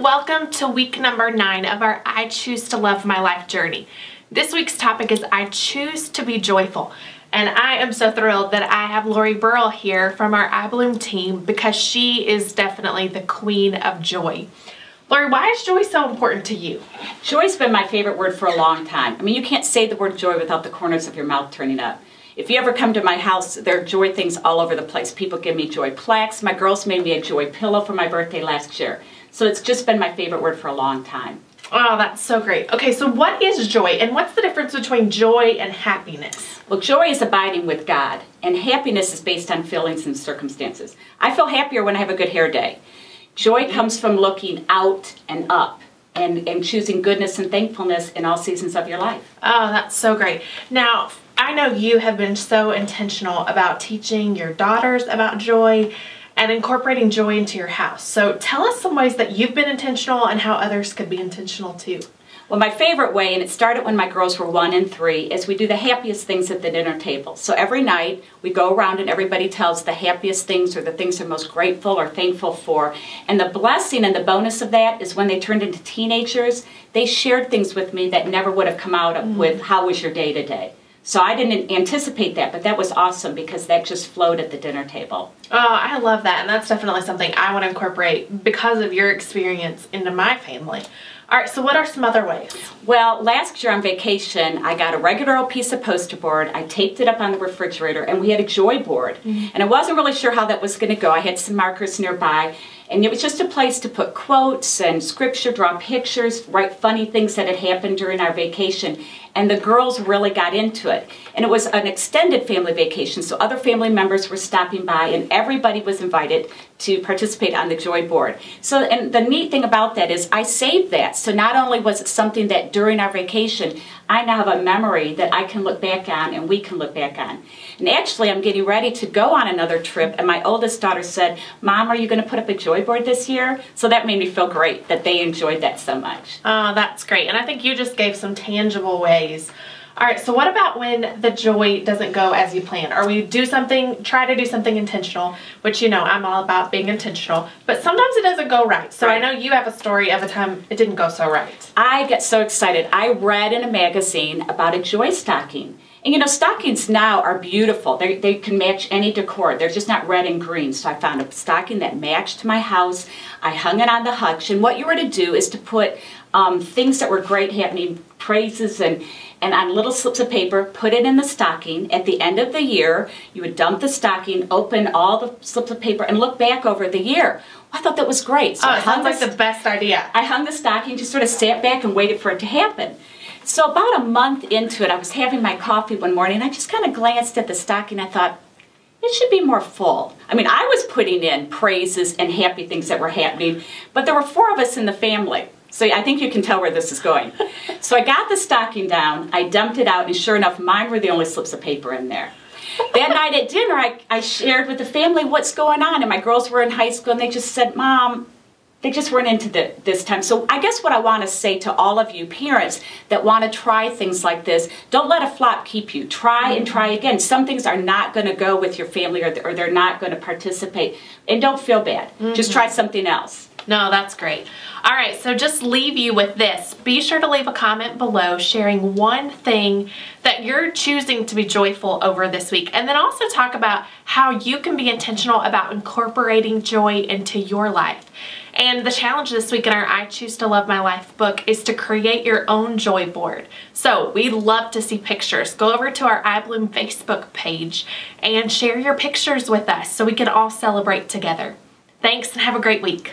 welcome to week number 9 of our I Choose to Love My Life journey. This week's topic is I choose to be joyful. And I am so thrilled that I have Lori Burrell here from our iBloom team because she is definitely the queen of joy. Lori, why is joy so important to you? Joy's been my favorite word for a long time. I mean, you can't say the word joy without the corners of your mouth turning up. If you ever come to my house, there are joy things all over the place. People give me joy plaques. My girls made me a joy pillow for my birthday last year. So it's just been my favorite word for a long time. Oh, that's so great. Okay, so what is joy and what's the difference between joy and happiness? Well, joy is abiding with God, and happiness is based on feelings and circumstances. I feel happier when I have a good hair day. Joy comes from looking out and up and choosing goodness and thankfulness in all seasons of your life. Oh, that's so great. Now, I know you have been so intentional about teaching your daughters about joy and incorporating joy into your house. So tell us some ways that you've been intentional and how others could be intentional too. Well, my favorite way, and it started when my girls were 1 and 3, is we do the happiest things at the dinner table. So every night we go around and everybody tells the happiest things or the things they're most grateful or thankful for. And the blessing and the bonus of that is when they turned into teenagers, they shared things with me that never would have come out with how was your day today. So I didn't anticipate that, but that was awesome because that just flowed at the dinner table. Oh, I love that, and that's definitely something I want to incorporate because of your experience into my family. All right, so what are some other ways? Well, last year on vacation, I got a regular old piece of poster board, I taped it up on the refrigerator, and we had a joy board. And I wasn't really sure how that was going to go. I had some markers nearby, and it was just a place to put quotes and scripture, draw pictures, write funny things that had happened during our vacation. And the girls really got into it. And it was an extended family vacation, so other family members were stopping by and everybody was invited to participate on the joy board. So, and the neat thing about that is I saved that. So not only was it something that during our vacation, I now have a memory that I can look back on and we can look back on. And actually, I'm getting ready to go on another trip, and my oldest daughter said, "Mom, are you going to put up a joy board this year?" So that made me feel great that they enjoyed that so much. Oh, that's great. And I think you just gave some tangible ways. All right, so what about when the joy doesn't go as you plan? Or we do something, try to do something intentional, which you know I'm all about being intentional, but sometimes it doesn't go right. So I know you have a story of a time it didn't go so right. I get so excited. I read in a magazine about a joy stocking. And you know, stockings now are beautiful. They can match any decor. They're just not red and green. So I found a stocking that matched my house. I hung it on the hutch. And what you were to do is to put things that were great happening, praises and on little slips of paper, put it in the stocking. At the end of the year, you would dump the stocking, open all the slips of paper, and look back over the year. I thought that was great. So it sounds like the best idea. I hung the stocking, just sort of sat back and waited for it to happen. So about a month into it, I was having my coffee one morning, and I just kind of glanced at the stocking. I thought, it should be more full. I mean, I was putting in praises and happy things that were happening, but there were 4 of us in the family. So I think you can tell where this is going. So I got the stocking down, I dumped it out, and sure enough, mine were the only slips of paper in there. That night at dinner, I shared with the family what's going on, and my girls were in high school, and they just said, "Mom," they just weren't into this time. So I guess what I want to say to all of you parents that want to try things like this, don't let a flop keep you. Try and try again. Some things are not going to go with your family or they're not going to participate. And don't feel bad. Just try something else. No, that's great. All right, so just leave you with this. Be sure to leave a comment below sharing one thing that you're choosing to be joyful over this week. And then also talk about how you can be intentional about incorporating joy into your life. And the challenge this week in our I Choose to Love My Life book is to create your own joy board. So we'd love to see pictures. Go over to our iBloom Facebook page and share your pictures with us so we can all celebrate together. Thanks and have a great week.